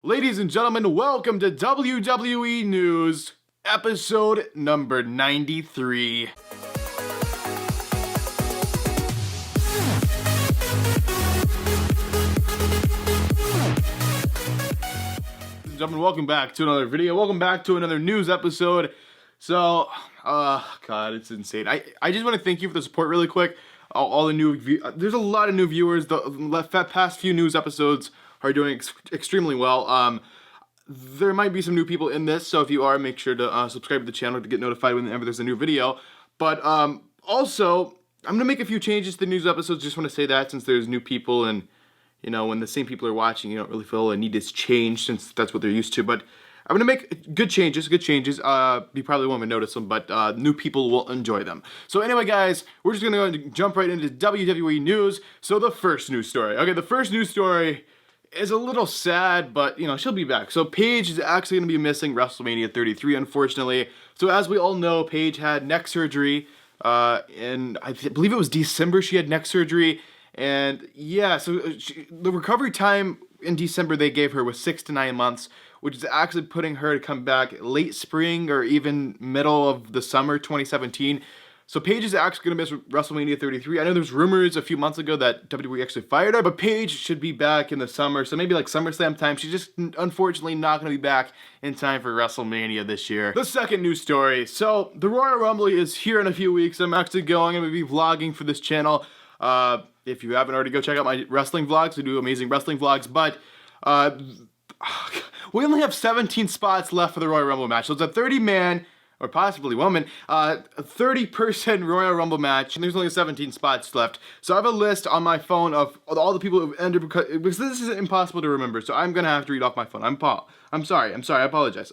Ladies and gentlemen, welcome to WWE News, episode number 93. Ladies and gentlemen, welcome back to another video. Welcome back to another news episode. So, God, it's insane. I just want to thank you for the support really quick. All the new, there's a lot of new viewers. The past few news episodes are doing extremely well. There might be some new people in this, so if you are, make sure to subscribe to the channel to get notified whenever there's a new video. But also, I'm going to make a few changes to the news episodes. Just want to say that since there's new people and, you know, when the same people are watching, you don't really feel a need to change since that's what they're used to. But I'm going to make good changes. You probably won't even notice them, but new people will enjoy them. So anyway, guys, we're just going to go and jump right into WWE news. So the first news story. Okay, the first news story is a little sad, but, you know, she'll be back. So Paige is actually going to be missing WrestleMania 33, unfortunately. So as we all know, Paige had neck surgery, and I believe it was December she had neck surgery. And yeah, so the recovery time in December they gave her was 6 to 9 months, which is actually putting her to come back late spring or even middle of the summer 2017. So Paige is actually going to miss WrestleMania 33. I know there's rumors a few months ago that WWE actually fired her, but Paige should be back in the summer. So maybe like SummerSlam time. She's just unfortunately not going to be back in time for WrestleMania this year. The second news story. So the Royal Rumble is here in a few weeks. I'm actually going to be vlogging for this channel. If you haven't already, go check out my wrestling vlogs. I do amazing wrestling vlogs, but we only have 17 spots left for the Royal Rumble match. So it's a 30-man, or possibly woman, 30-person Royal Rumble match, and there's only 17 spots left. So I have a list on my phone of all the people who have entered, because this is impossible to remember, so I'm gonna have to read off my phone. I'm sorry, I apologize.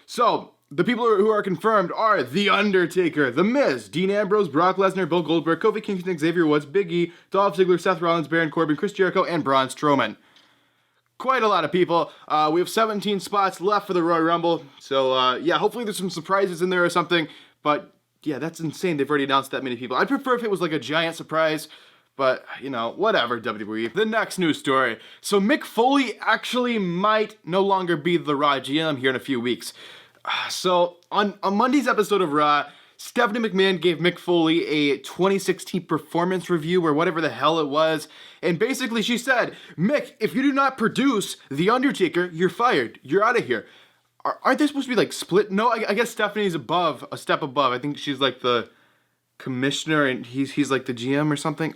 So the people who are confirmed are The Undertaker, The Miz, Dean Ambrose, Brock Lesnar, Bill Goldberg, Kofi Kingston, Xavier Woods, Big E, Dolph Ziggler, Seth Rollins, Baron Corbin, Chris Jericho, and Braun Strowman. Quite a lot of people. We have 17 spots left for the Royal Rumble. So, yeah, hopefully there's some surprises in there or something. But, yeah, that's insane. They've already announced that many people. I'd prefer if it was like a giant surprise. But, you know, whatever, WWE. The next news story. So, Mick Foley actually might no longer be the Raw GM here in a few weeks. So, on Monday's episode of Raw, Stephanie McMahon gave Mick Foley a 2016 performance review or whatever the hell it was. And basically she said, Mick, if you do not produce The Undertaker, you're fired. You're out of here. Aren't they supposed to be like split? No, I guess Stephanie's a step above. I think she's like the commissioner and he's like the GM or something.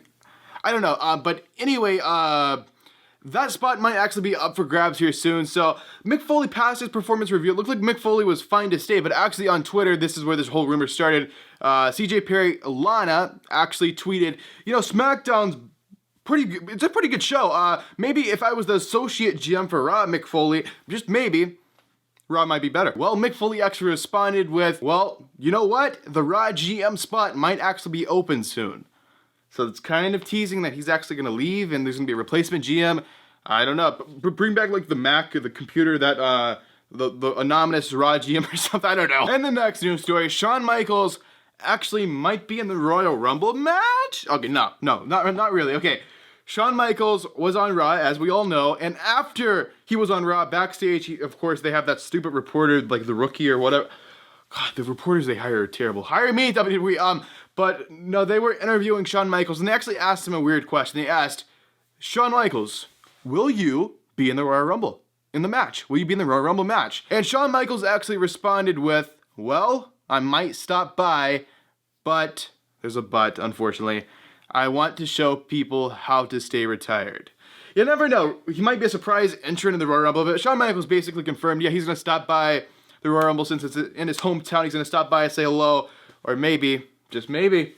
I don't know. But anyway, that spot might actually be up for grabs here soon. So Mick Foley passed his performance review. It looked like Mick Foley was fine to stay, but actually on Twitter, this is where this whole rumor started. CJ Perry Lana actually tweeted, you know, SmackDown's it's a pretty good show. Maybe if I was the associate GM for Raw, Mick Foley, just maybe, Raw might be better. Well, Mick Foley actually responded with, well, you know what? The Raw GM spot might actually be open soon. So it's kind of teasing that he's actually going to leave and there's going to be a replacement GM. I don't know. Bring back like the Mac or the computer that the anonymous Raw GM or something. I don't know. And the next news story, Shawn Michaels actually might be in the Royal Rumble match. Okay, no, not really. Okay. Shawn Michaels was on Raw, as we all know, and after he was on Raw, backstage, of course, they have that stupid reporter, like the Rookie or whatever. God, the reporters they hire are terrible. Hire me, WWE. But no, they were interviewing Shawn Michaels, and they actually asked him a weird question. They asked, Shawn Michaels, will you be in the Royal Rumble? In the match? Will you be in the Royal Rumble match? And Shawn Michaels actually responded with, well, I might stop by, but, there's a but, unfortunately, I want to show people how to stay retired. You never know. He might be a surprise entrant in the Royal Rumble, but Shawn Michaels basically confirmed, yeah, he's going to stop by the Royal Rumble since it's in his hometown. He's going to stop by and say hello, or maybe, just maybe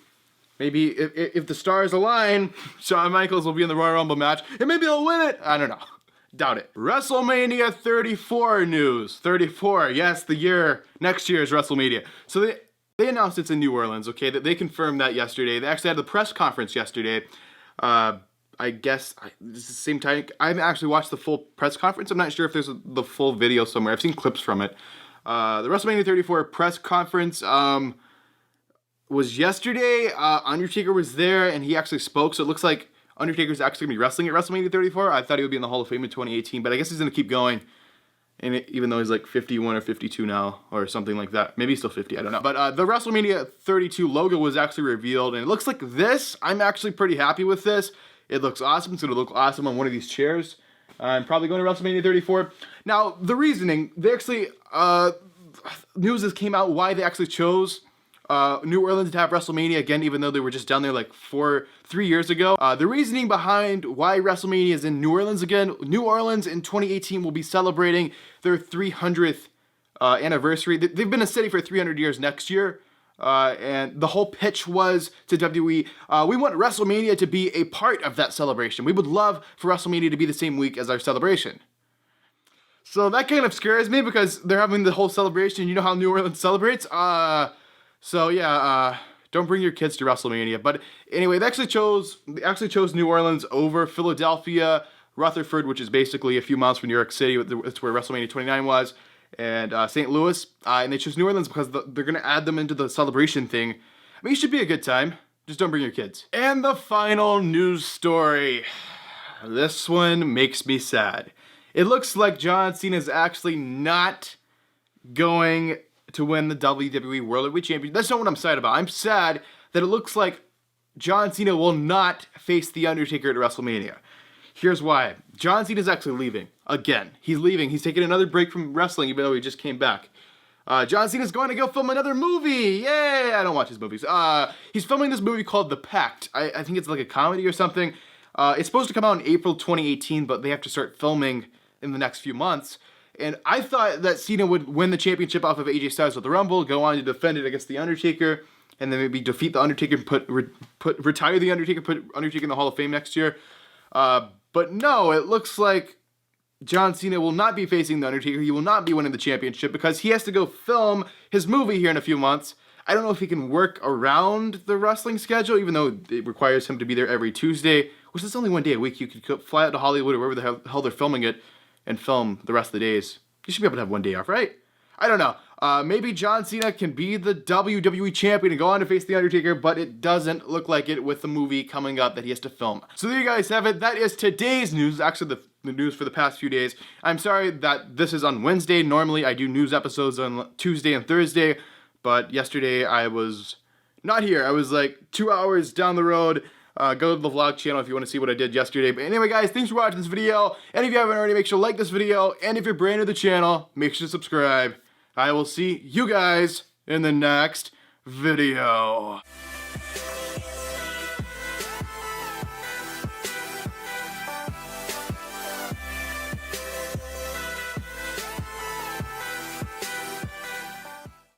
if the stars align, Shawn Michaels will be in the Royal Rumble match, and maybe he'll win it. I don't know. Doubt it. WrestleMania 34 news. 34, yes, next year is WrestleMania. So they announced it's in New Orleans, okay? They confirmed that yesterday. They actually had the press conference yesterday. I guess it's the same time. I haven't actually watched the full press conference. I'm not sure if there's the full video somewhere. I've seen clips from it. The WrestleMania 34 press conference was yesterday. Undertaker was there, and he actually spoke. So it looks like Undertaker's actually going to be wrestling at WrestleMania 34. I thought he would be in the Hall of Fame in 2018, but I guess he's going to keep going. And even though he's like 51 or 52 now, or something like that. Maybe he's still 50, I don't know. But the WrestleMania 32 logo was actually revealed, and it looks like this. I'm actually pretty happy with this. It looks awesome. It's going to look awesome on one of these chairs. I'm probably going to WrestleMania 34. Now, the reasoning, they actually, news has came out why they actually chose New Orleans to have WrestleMania again, even though they were just down there like 3 years ago. The reasoning behind why WrestleMania is in New Orleans again, New Orleans in 2018 will be celebrating their 300th anniversary. They've been a city for 300 years next year. And the whole pitch was to WWE, we want WrestleMania to be a part of that celebration. We would love for WrestleMania to be the same week as our celebration. So that kind of scares me because they're having the whole celebration. You know how New Orleans celebrates? So yeah, don't bring your kids to WrestleMania. But anyway, they actually chose New Orleans over Philadelphia, Rutherford, which is basically a few miles from New York City. It's where WrestleMania 29 was, and St. Louis. And they chose New Orleans because they're going to add them into the celebration thing. I mean, it should be a good time. Just don't bring your kids. And the final news story. This one makes me sad. It looks like John Cena is actually not going to win the WWE World Heavyweight Championship. That's not what I'm sad about. I'm sad that it looks like John Cena will not face The Undertaker at WrestleMania. Here's why. John Cena is actually leaving. Again. He's leaving. He's taking another break from wrestling even though he just came back. John Cena's going to go film another movie. Yay! I don't watch his movies. He's filming this movie called The Pact. I think it's like a comedy or something. It's supposed to come out in April 2018, but they have to start filming in the next few months. And I thought that Cena would win the championship off of AJ Styles with the Rumble, go on to defend it against The Undertaker, and then maybe defeat The Undertaker and retire The Undertaker, put Undertaker in the Hall of Fame next year. But no, it looks like John Cena will not be facing The Undertaker. He will not be winning the championship because he has to go film his movie here in a few months. I don't know if he can work around the wrestling schedule, even though it requires him to be there every Tuesday, which is only one day a week. You could fly out to Hollywood or wherever the hell they're filming it and film the rest of the days. You should be able to have one day off, right? I don't know. Maybe John Cena can be the WWE champion and go on to face The Undertaker, but it doesn't look like it with the movie coming up that he has to film. So there you guys have it. That is today's news. Actually, the news for the past few days. I'm sorry that this is on Wednesday. Normally, I do news episodes on Tuesday and Thursday, but yesterday I was not here. I was like 2 hours down the road. Go to the vlog channel if you want to see what I did yesterday. But anyway, guys, thanks for watching this video. And if you haven't already, make sure to like this video. And if you're brand new to the channel, make sure to subscribe. I will see you guys in the next video.